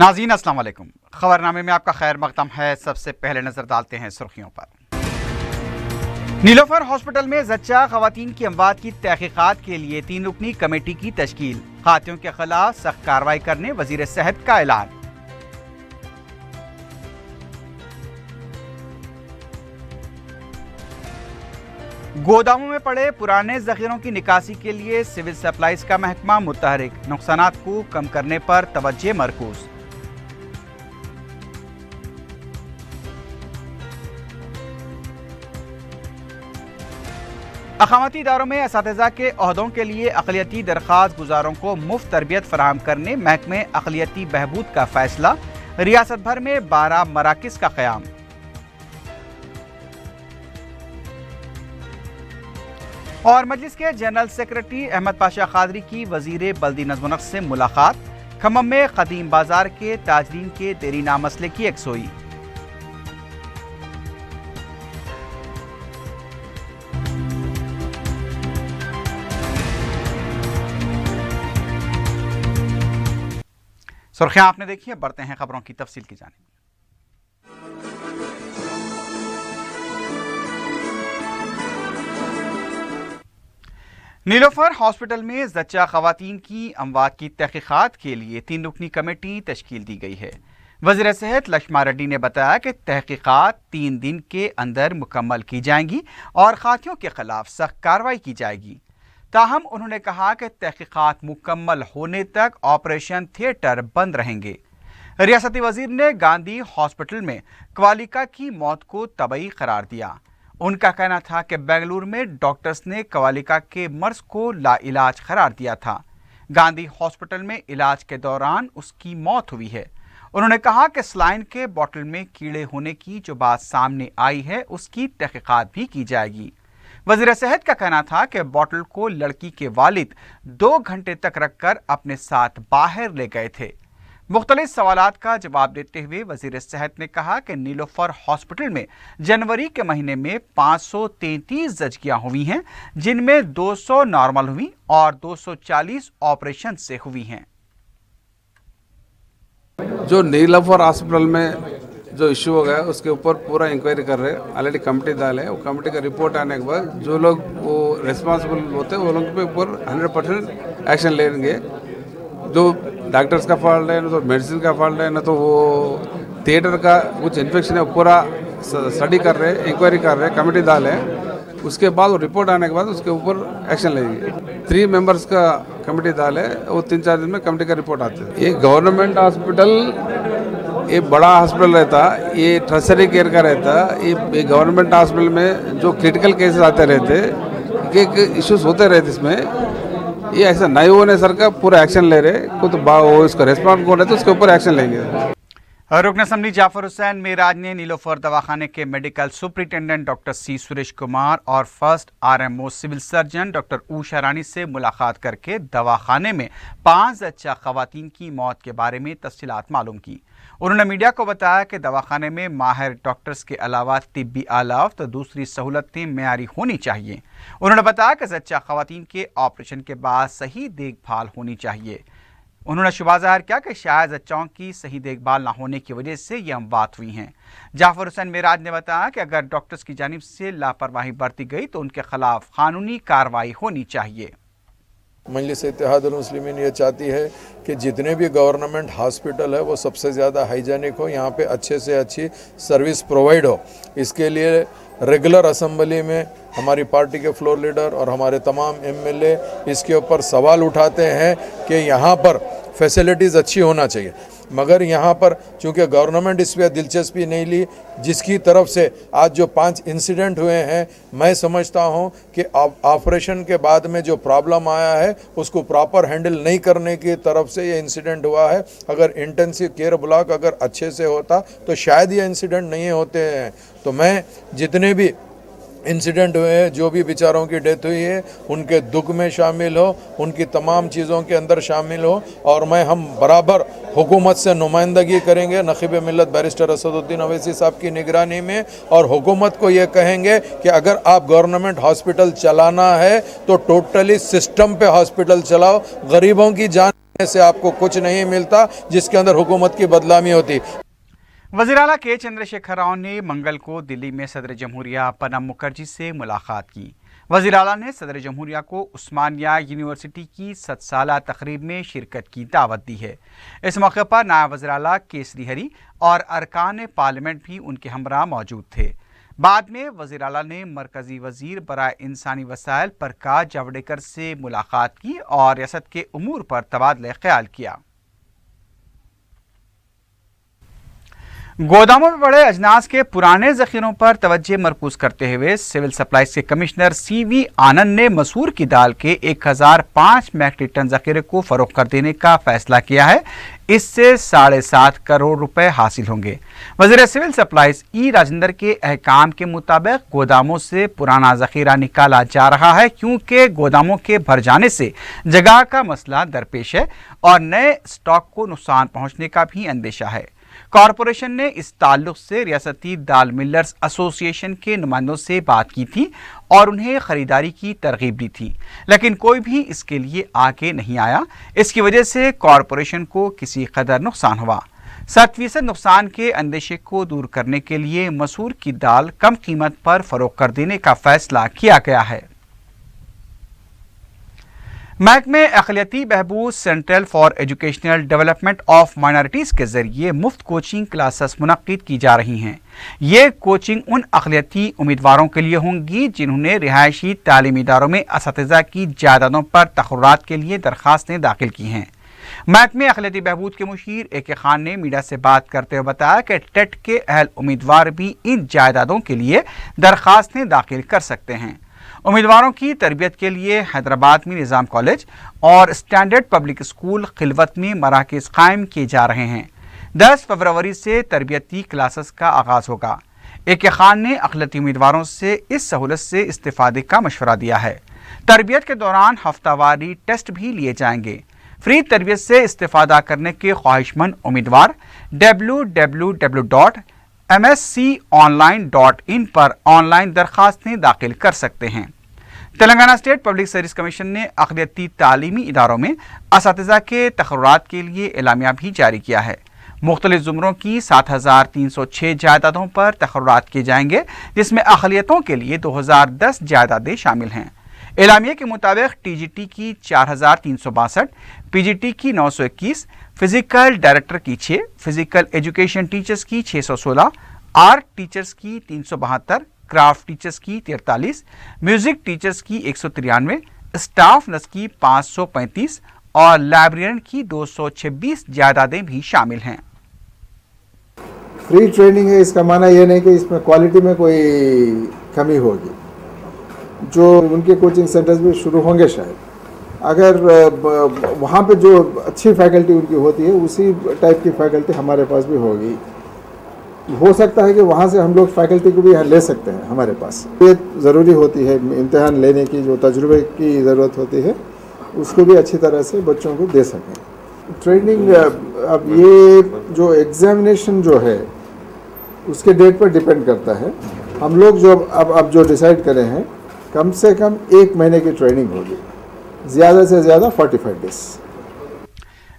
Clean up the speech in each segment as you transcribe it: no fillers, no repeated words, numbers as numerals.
नाज़रीन अस्सलाम वालेकुम। खबरनामे में आपका खैर मकदम है। सबसे पहले नजर डालते हैं सुर्खियों पर। नीलोफर हॉस्पिटल में जच्चा खवातीन की अमवात की तहकीकात के लिए 3 रुकनी कमेटी की तश्कील। कातिलों के खिलाफ सख्त कार्रवाई करने वजीर सेहत का ऐलान। गोदामों में पड़े पुराने जखीरों की निकासी के लिए सिविल सप्लाईज का महकमा मुतहरिक। नुकसानात को कम करने पर तवज्जो मरकूज। अकामती इदारों में असातिज़ा के ओहदों के लिए अक़लियती दरख्वास्त गुजारों को मुफ्त तरबियत फराहम करने महकमे अक़लियती बहबूद का फैसला। रियासत भर में 12 मराकिज़ का क़याम। और मजलिस के जनरल सेक्रेटरी अहमद पाशा कादरी की वजीर बल्दी नज़्म-ओ-नक्श से मुलाकात। खम्मम में क़दीम बाजार के ताजरीन के देरीना मसले की यकसोई। सुर्खियां आपने देखी है, बढ़ते हैं खबरों की तफसील की जानिब। नीलोफर हॉस्पिटल में जच्चा खवातीन की अमवात की तहकीकात के लिए 3 रुकनी कमेटी तश्कील दी गई है। वज़ीर सेहत लक्ष्मा रेड्डी ने बताया कि तहकीकात 3 दिन के अंदर मुकम्मल की जाएंगी और खातियों के खिलाफ सख्त कार्रवाई की जाएगी। ताहम उन्होंने कहा कि तहकीकात मुकम्मल होने तक ऑपरेशन थिएटर बंद रहेंगे। रियासती वजीर ने गांधी हॉस्पिटल में कवालिका की मौत को तबई करार दिया। उनका कहना था कि बेंगलुरु में डॉक्टर्स ने कवालिका के मर्ज को लाइलाज करार दिया था। गांधी हॉस्पिटल में इलाज के दौरान उसकी मौत हुई है। उन्होंने कहा कि सलाइन के बोतल में कीड़े होने की जो बात सामने आई है उसकी तहकीकात भी की जाएगी। वज़ीर सेहत का कहना था कि बोतल को लड़की के वालिद 2 घंटे तक रखकर अपने साथ बाहर ले गए थे। मुख्तलिफ सवालात का जवाब देते हुए वज़ीर सेहत ने कहा कि नीलोफर हॉस्पिटल में जनवरी के महीने में 533 जचगियाँ हुई हैं, जिनमें 200 नॉर्मल हुई और 240 ऑपरेशन से हुई हैं। जो नीलोफर हॉस्पिटल में जो इशू हो गया उसके ऊपर पूरा इंक्वायरी कर रहे हैं। ऑलरेडी कमेटी डाले, वो कमेटी का रिपोर्ट आने के बाद जो लोग वो रिस्पॉन्सिबल होते हैं वो लोग पे ऊपर 100% एक्शन लेंगे। जो डॉक्टर्स का फॉल्ट है, ना तो मेडिसिन का फॉल्ट है, ना तो वो थिएटर का कुछ इन्फेक्शन है, पूरा स्टडी कर रहे हैं, इंक्वायरी कर रहे हैं, कमेटी डाले। उसके बाद वो रिपोर्ट आने के बाद उसके ऊपर एक्शन लेंगे। 3 मेंबर्स का कमेटी डाले, वो 3-4 दिन में कमेटी का रिपोर्ट आते हैं। ये गवर्नमेंट हॉस्पिटल ये बड़ा हॉस्पिटल रहता, ये टर्शरी केयर का रहता। ये गवर्नमेंट हॉस्पिटल में जो क्रिटिकल केसेस आते रहते, एक इश्यूज होते रहते इसमें, ये ऐसा नहीं होने सर का पूरा एक्शन ले रहे। कुछ वो इसका रेस्पॉन्ड कौन है तो उसके ऊपर एक्शन लेंगे। रुकन असम्बली जाफर हुसैन मेराज ने नीलोफर दवाखाने के medical superintendent doctor C Suresh Kumar और first RMO civil surgeon doctor Usha Rani से मुलाकात करके दवाखाने में 5 जच्चा खवातीन की मौत के बारे में तफसीलात मालूम की। उन्होंने मीडिया को बताया कि दवाखाने में माहिर डॉक्टर्स के अलावा तिब्बी आलाव तो दूसरी सहूलतें मेयारी होनी चाहिए। उन्होंने बताया कि जच्चा खवातीन के ऑपरेशन के बाद सही देखभाल होनी चाहिए। उन्होंने शुबा ज़ाहिर किया कि शायद जच्चाओं की सही देखभाल न होने की वजह से ये अमवात हुई हैं। जाफर हुसैन मेराज ने बताया कि अगर डॉक्टर्स की जानिब से लापरवाही बरती गई तो उनके खिलाफ कानूनी कार्रवाई होनी चाहिए। मजलिस इत्तेहादुल मुस्लिमीन ये चाहती है कि जितने भी गवर्नमेंट हॉस्पिटल है वो सबसे ज़्यादा हाइजीनिक हो, यहाँ पे अच्छे से अच्छी सर्विस प्रोवाइड हो। इसके लिए रेगुलर असेंबली में हमारी पार्टी के फ्लोर लीडर और हमारे तमाम MLA इसके ऊपर सवाल उठाते हैं कि यहाँ पर फैसिलिटीज़ अच्छी होना चाहिए, मगर यहाँ पर चूँकि गवर्नमेंट इस पर दिलचस्पी नहीं ली, जिसकी तरफ से आज जो 5 इंसिडेंट हुए हैं, मैं समझता हूँ कि ऑपरेशन के बाद में जो प्रॉब्लम आया है उसको प्रॉपर हैंडल नहीं करने की तरफ से ये इंसिडेंट हुआ है। अगर इंटेंसिव केयर ब्लॉक अगर अच्छे से होता तो शायद ये इंसिडेंट नहीं होते हैं। तो मैं जितने भी इंसिडेंट हुए हैं, जो भी बेचारों की डेथ हुई है, उनके दुख में शामिल हो, उनकी तमाम चीज़ों के अंदर शामिल हो। और हम बराबर हुकूमत से नुमाइंदगी करेंगे नखीब मिल्लत बैरिस्टर असदुद्दीन अवैसी साहब की निगरानी में, और हुकूमत को ये कहेंगे कि अगर आप गवर्नमेंट हॉस्पिटल चलाना है तो टोटली सिस्टम पे हॉस्पिटल चलाओ, गरीबों की जान से आपको कुछ नहीं मिलता जिसके अंदर हुकूमत की बदनामी होती। वज़ीर आला के चंद्रशेखर राव ने मंगल को दिल्ली में सदर जमहूरिया प्रणब मुखर्जी से मुलाकात की। वज़ीर आला ने सदर जमहूरिया को उस्मानिया यूनिवर्सिटी की 7 साला तकरीब में शिरकत की दावत दी है। इस मौके पर नायब वज़ीर आला केसरी हरी और अरकान पार्लियामेंट भी उनके हमरा मौजूद थे। बाद में वज़ीर आला ने मरकज़ी वज़ीर बराए इंसानी वसाइल प्रकाश जावड़ेकर से मुलाकात की और रियासत के उमूर पर तबादला ख्याल किया। गोदामों में पड़े अजनास के पुराने ज़ख़ीरों पर तवज्जो मरकूज़ करते हुए सिविल सप्लाईज के कमिश्नर CV आनंद ने मसूर की दाल के 1005 मैट्रिक टन ज़ख़ीरे को फ़रोख्त कर देने का फैसला किया है। इससे 7.5 करोड़ रुपए हासिल होंगे। वज़ीर सिविल सप्लाईज E राजेंद्र के अहकाम के मुताबिक गोदामों से पुराना ज़ख़ीरा निकाला जा रहा है, क्योंकि गोदामों के भर जाने से जगह का मसला दरपेश है और नए स्टॉक को नुकसान पहुँचने का भी अंदेशा है। कॉरपोरेशन ने इस ताल्लुक से रियासती दाल मिलर्स एसोसिएशन के नुमाइंदों से बात की थी और उन्हें खरीदारी की तरगीब दी थी, लेकिन कोई भी इसके लिए आगे नहीं आया। इसकी वजह से कॉरपोरेशन को किसी कदर नुकसान हुआ। 7% नुकसान के अंदेशे को दूर करने के लिए मसूर की दाल कम कीमत पर फरोख्त कर देने का फैसला किया गया है। महकमे अक़लियती बहबूद central for educational development of minorities के ज़रिए मुफ्त कोचिंग क्लासेस मुनक्किद की जा रही हैं। ये कोचिंग उन अक़लियती उम्मीदवारों के लिए होंगी जिन्होंने रिहायशी तालीमी इदारों में असातिज़ा की जायदादों पर तक़र्रुरात के लिए दरख्वास्तें दाखिल की हैं। महकमे अक़लियती बहबूद के मुशीर AK खान ने मीडिया से बात करते हुए बताया कि टेट के अहल उम्मीदवार भी इन जायदादों के लिए दरख्वास्तें दाखिल कर सकते हैं। उम्मीदवारों की तरबियत के लिए हैदराबाद में निज़ाम कॉलेज और स्टैंडर्ड पब्लिक स्कूल खिलवत में मराकज़ कायम किए जा रहे हैं। 10 फरवरी से तरबियती क्लासेस का आगाज़ होगा। AK खान ने अक़लियती उम्मीदवारों से इस सहूलत से इस्तिफ़ादे का मशवरा दिया है। तरबियत के दौरान हफ्तावारी टेस्ट भी लिए जाएंगे। फ्री तरबियत से इस्तिफ़ादा करने के ख्वाहिशमंद उम्मीदवार www.msconline.in पर ऑनलाइन दरख्वास्तें दाखिल कर सकते हैं। Telangana state public service commission ने अक़लियती तालीमी इदारों में असातिज़ा के तक़र्रुरात के लिए एलामिया भी जारी किया है। मुख्तलिफ ज़ुमरों की 7306 जायदादों पर तक़र्रुरात किए जाएंगे, जिसमें अक़लियतों के लिए 2010 जायदादें शामिल हैं। एलामिया के मुताबिक TGT की 4362, PGT की 921, फिजिकल डायरेक्टर की 6, फिजिकल एजुकेशन टीचर्स की 616, आर्ट टीचर्स की 372, क्राफ्ट टीचर्स की 43, म्यूजिक टीचर्स की 193, स्टाफ नर्स की 535 और लाइब्रेरियन की 226 जायदादें भी शामिल हैं। फ्री ट्रेनिंग है, इसका माना यह नहीं कि इसमें क्वालिटी में कोई कमी होगी। जो उनके कोचिंग सेंटर्स भी शुरू होंगे शायद, अगर वहाँ पे जो अच्छी फैकल्टी उनकी होती है उसी टाइप की फैकल्टी हमारे पास भी होगी। हो सकता है कि वहाँ से हम लोग फैकल्टी को भी यहाँ ले सकते हैं हमारे पास। ये ज़रूरी होती है, इम्तिहान लेने की जो तजुर्बे की ज़रूरत होती है उसको भी अच्छी तरह से बच्चों को दे सकें। ट्रेनिंग अब ये जो एग्जामिनेशन जो है उसके डेट पर डिपेंड करता है। हम लोग जो अब जो डिसाइड करें हैं, कम से कम 1 महीने की ट्रेनिंग होगी, ज़्यादा से ज़्यादा 45 डेज।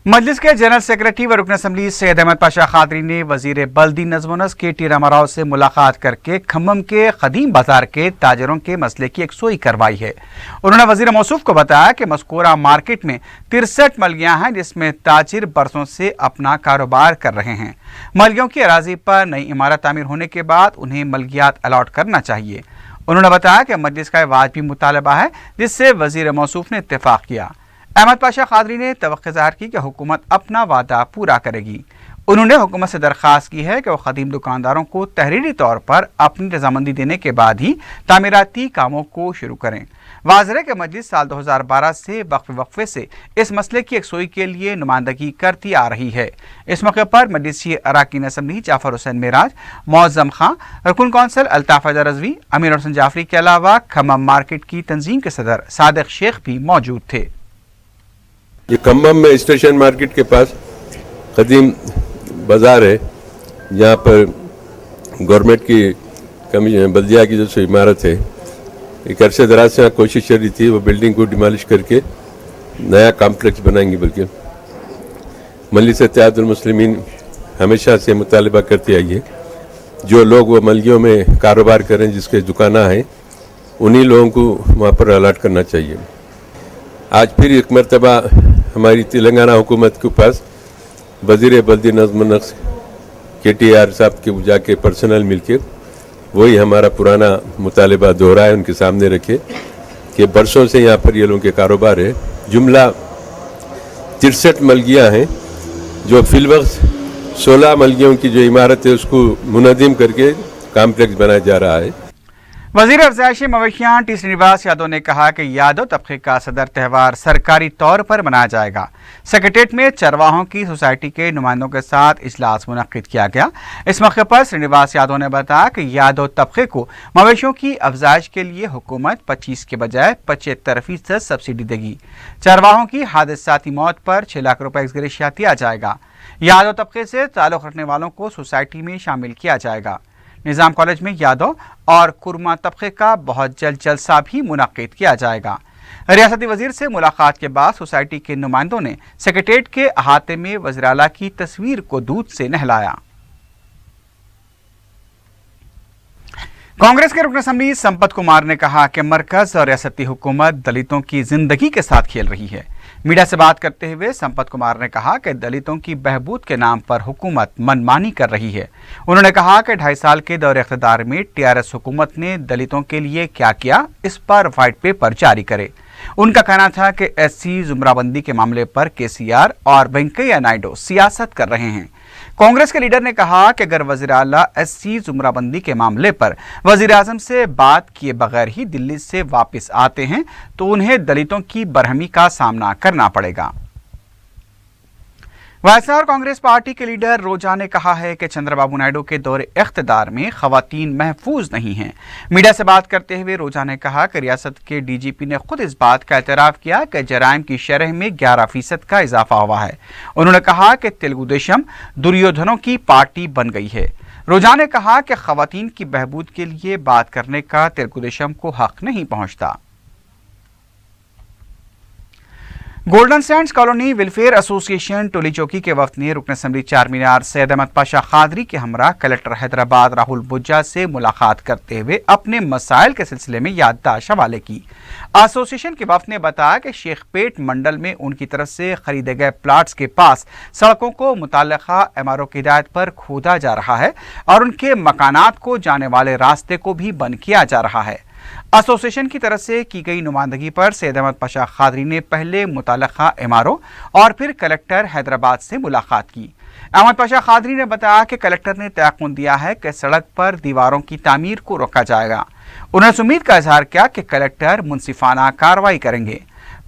मजलिस के जनरल सेक्रेटरी व रुकन असम्बली सैयद अहमद पाशा खादरी ने वजीर बल्दी नज़्म व नस्क KT रामाराव से मुलाकात करके खम्मम के कदीम बाजार के ताजरों के मसले की यकसुई करवाई है। उन्होंने वजीर मौसूफ को बताया कि मज़कूरा मार्केट में 63 मलगियाँ हैं, जिसमें ताजिर बरसों से अपना कारोबार कर रहे हैं। मलगियों की अराजी पर नई इमारत तामीर होने के बाद उन्हें मलगियात अलाट करना चाहिए। उन्होंने बताया कि मजलिस का वाजिबी मुतालबा है, जिससे वजीर मौसूफ ने इत्तेफाक किया। अहमद पाशा खादरी ने तवक्को ज़ाहिर की कि हुकूमत अपना वादा पूरा करेगी। उन्होंने हुकूमत से दरख्वास्त की है कि वह खदीम दुकानदारों को तहरीरी तौर पर अपनी रजामंदी देने के बाद ही तामीराती कामों को शुरू करें। वाज़ेह है कि मजलिस साल 2012 से वक्फे से इस मसले की यकसुई के लिए नुमाइंदगी करती आ रही है। इस मौके पर मजलिसी अरकान असम्बली जाफर हुसैन मेराज, मौज़म खां, रुकन कौंसल अल्ताफ़ हैदर रज़वी, अमीर हुसैन जाफरी के अलावा खम्मम मार्केट की तंजीम के सदर सादिक शेख भी मौजूद थे। ये खम्मम में स्टेशन मार्केट के पास कदीम बाज़ार है, जहाँ पर गवर्नमेंट की बल्दिया की जो इमारत है, एक अरसे दराज से कोशिश चल रही थी वो बिल्डिंग को डिमॉलिश करके नया कॉम्प्लेक्स बनाएंगे, बल्कि मजलिस इत्तेहादुल मुस्लिमीन हमेशा से मुतालबा करती आई है, जो लोग वो मलगियों में कारोबार करें, जिसके दुकाना हैं, उन्हीं लोगों को वहाँ पर अलर्ट करना चाहिए। आज फिर एक मरतबा हमारी तेलंगाना हुकूमत के पास वज़ीर बल्दी नज़्म नक्श KTR साहब के जाके पर्सनल मिलके वही हमारा पुराना मुतालबा दोहराए, उनके सामने रखे कि बरसों से यहाँ पर ये लोगों के कारोबार है। जुमला 63 मलगियाँ हैं, जो फिलवक्त 16 मलगियों की जो इमारत है उसको मुनज़्ज़म करके कॉम्प्लेक्स बनाया जा रहा है। वजीर अफजाइश मवेशियाँ टी श्रीनिवास यादव ने कहा कि यादव तबके का सदर त्यौहार सरकारी तौर पर मनाया जाएगा। सेक्रेटेरिएट में चरवाहों की सोसाइटी के नुमाइंदों के साथ इजलास मुनक्किद किया गया। इस मौके पर श्रीनिवास यादव ने बताया कि यादव तबके को मवेशियों की अफजाइश के लिए हुकूमत 25 के बजाय 75% सब्सिडी देगी। चरवाहों की हादसाती मौत पर 6 लाख रुपए एक्सग्रेशिया दिया जाएगा। यादव तबके से ताल्लुक़ रखने वालों को सोसाइटी में शामिल किया जाएगा। निज़ाम कॉलेज में यादव और कुरमा तबके का बहुत जल्द जलसा भी मुनक्किद किया जाएगा। रियासती वजीर से मुलाकात के बाद सोसाइटी के नुमाइंदों ने सेक्रेटेरिएट के अहाते में वज़ीर आला की तस्वीर को दूध से नहलाया। कांग्रेस के रुकन असम्बली संपत कुमार ने कहा कि मरकज और रियासती हुकूमत दलितों की जिंदगी के साथ खेल रही है। मीडिया से बात करते हुए संपत कुमार ने कहा कि दलितों की बहबूद के नाम पर हुकूमत मनमानी कर रही है। उन्होंने कहा कि 2.5 साल के दौरे इख्तिदार में TRS हुकूमत ने दलितों के लिए क्या किया, इस पर व्हाइट पेपर जारी करे। उनका कहना था कि SC जुमराबंदी के मामले पर KCR और वेंकैया नायडू सियासत कर रहे हैं। कांग्रेस के लीडर ने कहा कि अगर वज़ीर आला SC जुमराबंदी के मामले पर वज़ीर आज़म से बात किए बगैर ही दिल्ली से वापस आते हैं तो उन्हें दलितों की बरहमी का सामना करना पड़ेगा। वायएसआर कांग्रेस पार्टी के लीडर रोजा ने कहा है कि चंद्रबाबू नायडू के दौरे इख्तिदार में खवातीन महफूज नहीं हैं। मीडिया से बात करते हुए रोजा ने कहा कि रियासत के DGP ने खुद इस बात का एतराफ़ किया कि जराइम की शरह में 11% का इजाफा हुआ है। उन्होंने कहा कि तेलुगु देशम दुर्योधनों की पार्टी बन गई है। रोजा ने कहा कि खवातीन की बहबूद के लिए बात करने का तेलुगु देशम को हक नहीं पहुंचता। Golden sands colony welfare association Toli Chowki के वफद ने रुकन असम्बली चार मीनार सैयद अहमद पाशा खादरी के हमरा कलेक्टर हैदराबाद राहुल बुज्जा से मुलाकात करते हुए अपने मसाइल के सिलसिले में याददाश्त हवाले की। एसोसिएशन के वफद ने बताया कि शेखपेट मंडल में उनकी तरफ से खरीदे गए प्लाट्स के पास सड़कों को मुताल्लिका MRO की हिदायत पर खोदा जा रहा है और उनके मकानात को जाने वाले रास्ते को भी बंद किया जा रहा है। एसोसिएशन की तरफ से की गई नुमाइंदगी पर सैयद अहमद पाशा खादरी ने पहले मुताल्लिका MRO और फिर कलेक्टर हैदराबाद से मुलाकात की। अहमद पाशा खादरी ने बताया कि कलेक्टर ने तयक़ुन दिया है कि सड़क पर दीवारों की तामीर को रोका जाएगा। उन्होंने उम्मीद का इजहार किया कि कलेक्टर मुनसिफाना कार्रवाई करेंगे।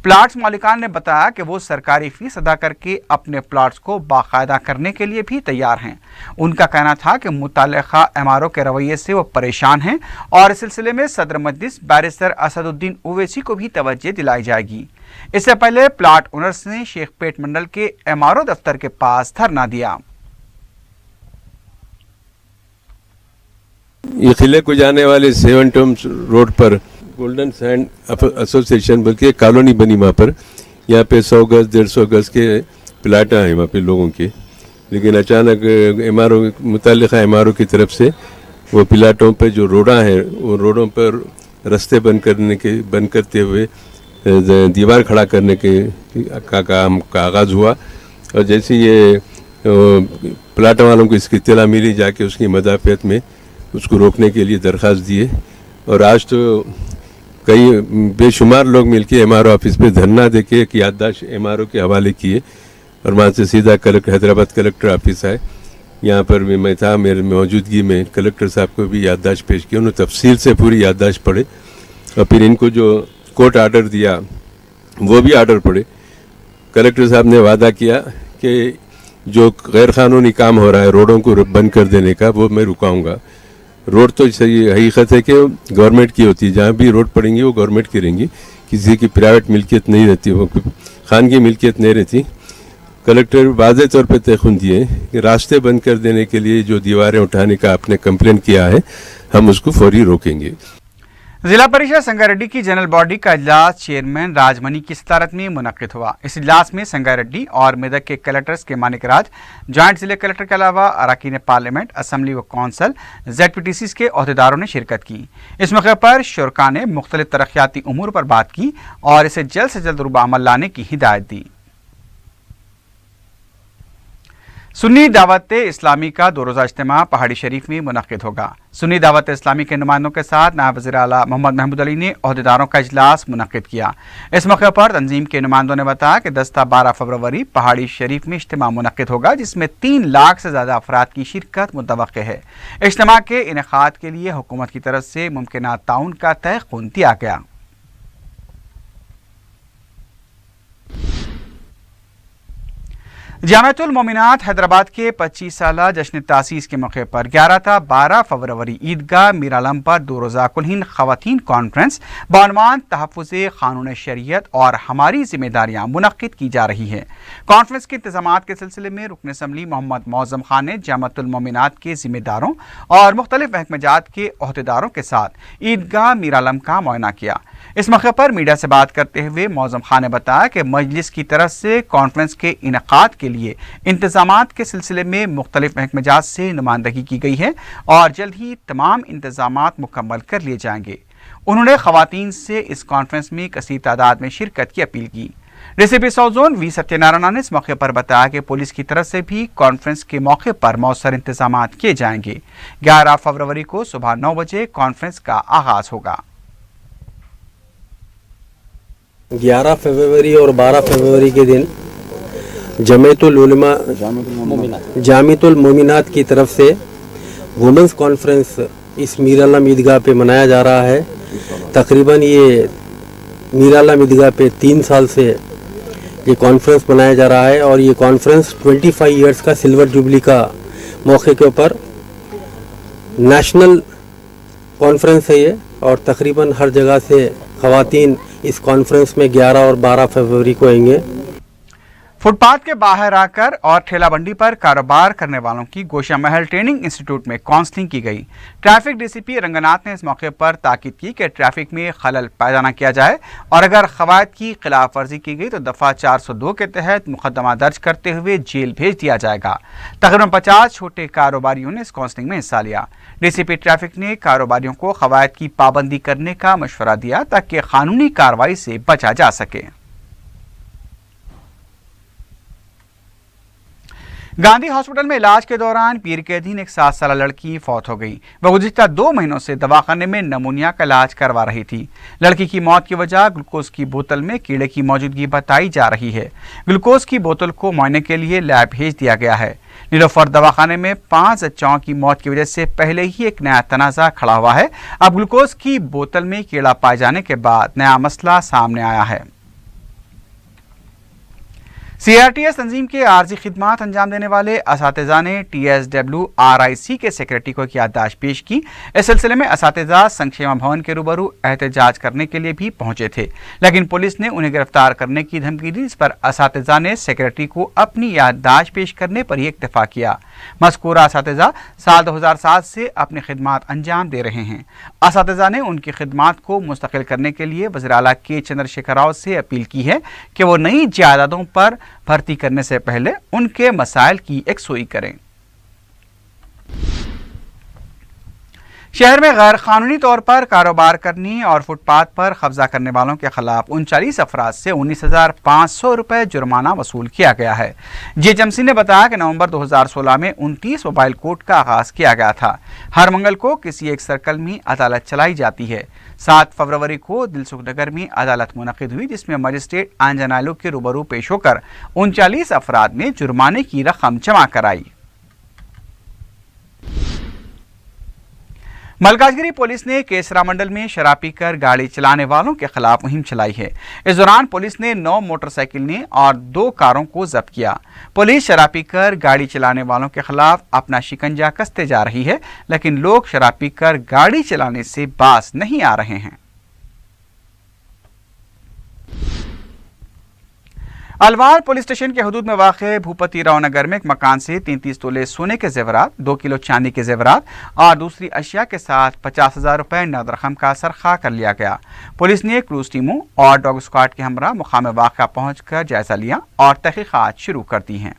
प्लाट्स मालिकान ने बताया कि वो सरकारी फीस अदा करके अपने प्लाट्स को बाकायदा करने के लिए भी तैयार हैं। उनका कहना था कि मुताल्लिका MRO के रवैये से वो परेशान हैं और इस सिलसिले में सदर मजलिस बैरिस्टर असदुद्दीन ओवैसी को भी तवज्जो दिलाई जाएगी। इससे पहले प्लाट ओनर्स ने शेखपेट मंडल के MRO दफ्तर के पास धरना दिया। ये किले को जाने वाले 7 टम्स रोड पर गोल्डन सैंड एसोसिएशन बल्कि एक कॉलोनी बनी वहाँ पर। यहाँ पे 100 गज 150 गज के प्लाटा हैं वहाँ पे लोगों के, लेकिन अचानक MRO मुताल्लिका MRO की तरफ से वो प्लाटों पे जो रोड़ा हैं वो रोडों पर रास्ते बंद करते हुए दीवार खड़ा करने का काम का आगाज़ हुआ। और जैसे ये प्लाट वालों को इसकी इत्तला मिली, जाके उसकी मदाफ़ियत में उसको रोकने के लिए दरख्वास्त दिए। और आज तो कई बेशुमार लोग मिलके MRO ऑफिस पे धरना देके एक याददाश्त MRO के हवाले किए और वहाँ से सीधा हैदराबाद कलेक्टर ऑफिस आए। यहाँ पर भी मैं था, मेरे मौजूदगी में कलेक्टर साहब को भी याददाश्त पेश किया। उन्होंने तफसील से पूरी याददाश्त पढ़े और फिर इनको जो कोर्ट आर्डर दिया वो भी आर्डर पढ़े। कलेक्टर साहब ने वादा किया कि जो गैर कानूनी काम हो रहा है रोडों को बंद कर देने का, वो मैं रुकाऊंगा। रोड तो सही हकीकत है कि गवर्नमेंट की होती है, जहाँ भी रोड पड़ेंगी वो गवर्नमेंट की रहेंगी, किसी की प्राइवेट मिल्कियत नहीं रहती, वो खानगी मिल्कियत नहीं रहती। कलेक्टर वाज़ेह तौर पर तयक़ुन दिए कि रास्ते बंद कर देने के लिए जो दीवारें उठाने का आपने कंप्लेन किया है हम उसको फौरी रोकेंगे। जिला परिषद संगारेड्डी की जनरल बॉडी का इजलास चेयरमैन राजमणि की सदारत में मुनक्किद हुआ। इस इजलास में संगारेड्डी और मेदक के कलेक्टर्स के मानिक राज, जॉइंट जिले कलेक्टर के अलावा अरकान पार्लियामेंट, असेंबली व कौंसल, ZPTCs के अहदेदारों ने शिरकत की। इस मौके पर शुरका ने मुख्तलिफ तरक्याती उमूर पर बात की और इसे जल्द से जल्द रुबा अमल लाने की हिदायत दी। सुन्नी दावत इस्लामी का 2 रोज़ा इज्तिमा पहाड़ी शरीफ में मुनक्किद होगा। सुन्नी दावत इस्लामी के नुमाइंदों के साथ नायब वज़ीर आला मोहम्मद महमूद अली ने अहदेदारों का इजलास मुनक्किद किया। इस मौके पर तंजीम के नुमाइंदों ने बताया कि 10-12 फरवरी पहाड़ी शरीफ में इज्तिमा मुनक्किद होगा, जिसमें 3 लाख से ज़्यादा अफराद की शिरकत मुतवक्के है। इज्तिमा के इनेकाद के लिए हुकूमत की तरफ से मुमकिन ताउन का तयक़ुन दिया गया। जामिअतुल मोमिनात हैदराबाद के 25 साला जश्न तासीस के मौके पर 11 था 12 फरवरी ईदगाह मीरालम पर 2 रोज़ा कुलहीन ख़वातीन कॉन्फ्रेंस बानवान तहफ़्फ़ुज़ क़ानून शरीयत और हमारी जिम्मेदारियाँ मुनक्किद की जा रही है। कॉन्फ्रेंस के इंतज़ामात के सिलसिले में रुकन असम्बली मोहम्मद मौज़म खान ने जामिअतुल मोमिनात के ज़िम्मेदारों और मुख्तलिफ महकमेजात के अहदेदारों के साथ ईदगाह मीरालम का मुआयना किया। इस मौके पर मीडिया से बात करते हुए मौज़म खान ने बताया कि मजलिस की तरफ से कॉन्फ्रेंस के इनेकाद के लिए इंतजामात के सिलसिले में मुख्तलिफ महकमेजात से नुमाइंदगी की गई है और जल्द ही तमाम इंतजामात मुकम्मल कर लिए जाएंगे। उन्होंने ख़वातीन से इस कॉन्फ्रेंस में कसीर तादाद में शिरकत की अपील की। DCP south zone V Satyanarayana ने इस मौके पर बताया कि पुलिस की तरफ से भी कॉन्फ्रेंस के मौके पर मौसर इंतजामात किए जाएंगे। 11 फरवरी को सुबह 9 बजे कॉन्फ्रेंस का आगाज होगा। 11 फरवरी और 12 फरवरी के दिन जामिअतुल मोमिनात की तरफ से वुमेंस कॉन्फ्रेंस इस मीरालम ईदगाह पे मनाया जा रहा है। तकरीबन ये मीरालम ईदगाह पे 3 साल से ये कॉन्फ्रेंस मनाया जा रहा है और ये कॉन्फ्रेंस 25 ईयर्स का सिल्वर जुबली का मौके के ऊपर नेशनल कॉन्फ्रेंस है ये, और तकरीबन हर जगह से ख़वातीन इस कॉन्फ्रेंस में 11 और 12 फरवरी को आएंगे। फुटपाथ के बाहर आकर और ठेला बंडी पर कारोबार करने वालों की गोशा महल ट्रेनिंग इंस्टीट्यूट में काउंसलिंग की गई। ट्रैफिक डीसीपी रंगनाथ ने इस मौके पर ताकीद की कि ट्रैफिक में खलल पैदा न किया जाए और अगर कवायद की खिलाफ वर्जी की गई तो दफ़ा 402 के तहत मुकदमा दर्ज करते हुए जेल भेज दिया जाएगा। तकरीबन 50 छोटे कारोबारियों ने इस काउंसलिंग में हिस्सा लिया। डीसीपी ट्रैफिक ने कारोबारियों को कवायद की पाबंदी करने का मशवरा दिया ताकि कानूनी कार्रवाई से बचा जा सके। गांधी हॉस्पिटल में इलाज के दौरान पीर के अधीन एक 7 साल लड़की फौत हो गई। वह गुज़िश्ता 2 महीनों से दवाखाने में नमूनिया का इलाज करवा रही थी। लड़की की मौत की वजह ग्लूकोज की बोतल में कीड़े की मौजूदगी बताई जा रही है। ग्लूकोज की बोतल को मुआयने के लिए लैब भेज दिया गया है। नीलोफर दवाखाने में 5 बच्चों की मौत की वजह से पहले ही एक नया तनाज़ा खड़ा हुआ है। अब ग्लूकोज की बोतल में कीड़ा पाए जाने के बाद नया मसला सामने आया है। CRTS तंजीम के आर्जी खिदमात अंजाम देने वाले असातिज़ा ने TSWRIC के सेक्रेटरी को याददाश्त पेश की। इस सिलसिले में असातिज़ा संक्षेमा भवन के रूबरू एहतजाज करने के लिए भी पहुंचे थे, लेकिन पुलिस ने उन्हें गिरफ्तार करने की धमकी दी, जिस पर असातिज़ा ने सेक्रेटरी को अपनी याददाश्त पेश करने पर ही इक्तफा किया। मज़कूरा असातिज़ा साल 2007 से अपनी खिदमात अंजाम दे रहे हैं। असातिज़ा ने उनकी खिदमात को मुस्तकिल करने के लिए वज़ीर आला के चंद्रशेखर राव से अपील की है कि वो नई जायदादों पर भर्ती करने से पहले उनके मसाइल की यकसुई करें। शहर में गैर कानूनी तौर पर कारोबार करने और फुटपाथ पर कब्जा करने वालों के खिलाफ 39 अफराद से 19,500 रुपये जुर्माना वसूल किया गया है। GHMC ने बताया कि नवंबर 2016 में 29 मोबाइल कोर्ट का आगाज किया गया था। हर मंगल को किसी एक सर्कल में अदालत चलाई जाती है। 7 फरवरी को दिलसुख नगर में अदालत मुनक़िद हुई, जिसमें मजिस्ट्रेट आंजनालू के रूबरू पेश होकर 39 अफराद ने जुर्माने की रकम जमा कराई। मलकाजगिरी पुलिस ने केसरा मंडल में शराब पीकर गाड़ी चलाने वालों के खिलाफ मुहिम चलाई है। इस दौरान पुलिस ने 9 मोटरसाइकिल ने और 2 कारों को जब्त किया। पुलिस शराब पीकर गाड़ी चलाने वालों के खिलाफ अपना शिकंजा कसते जा रही है, लेकिन लोग शराब पीकर गाड़ी चलाने से बाज नहीं आ रहे हैं। अलवार पुलिस स्टेशन के हदूद में वाक़ भूपति राव नगर में एक मकान से 33 तोले सोने के जेवरात, 2 किलो चांदी के जेवरात और दूसरी अशिया के साथ 50,000 रुपये नगद रकम का सरखा कर लिया गया। पुलिस ने क्रूज टीमों और डॉग स्क्वाड के हमरा मुकाम वाक़ा पहुंचकर जायजा लिया और तहकीकात शुरू कर दी हैं।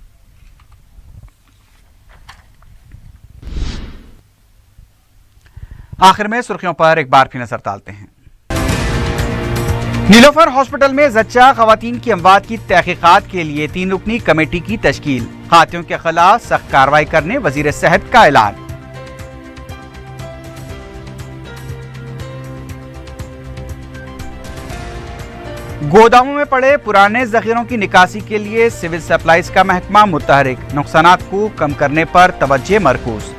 आखिर में सुर्खियों पर एक बार फिर नजर डालते हैं। नीलोफर हॉस्पिटल में जच्चा खवातीन की अमवात की तहकीकात के लिए 3 रुकनी कमेटी की तश्कील, खातियों के खिलाफ सख्त कार्रवाई करने वजीर सेहत का ऐलान। गोदामों में पड़े पुराने जखीरों की निकासी के लिए सिविल सप्लाईज का महकमा मुतहरिक, नुकसानात को कम करने पर तवज्जो मरकूज।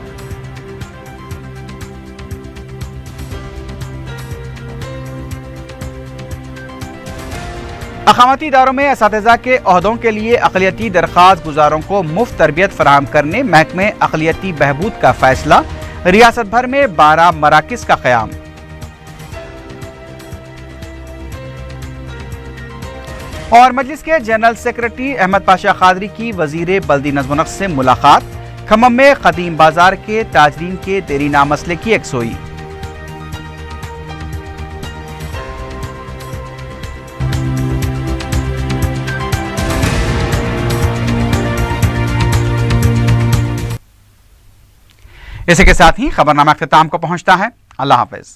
अकामती इदारों में असातिज़ा के ओहदों के लिए अक़लियती दरख्वास्त गुजारों को मुफ्त तरबियत फराहम करने महकमे अक़लियती बहबूद का फैसला, रियासत भर में 12 मराकिज का क़याम। और मजलिस के जनरल सेक्रेटरी अहमद पाशा कादरी की वजीर बल्दी नज़्म व नक्श से मुलाकात, खम्मम में कदीम बाजार के ताजरीन के देरीना मसले की यकसोई। इसी के साथ ही खबरनामा अख्तिताम को पहुंचता है। अल्लाह हाफिज।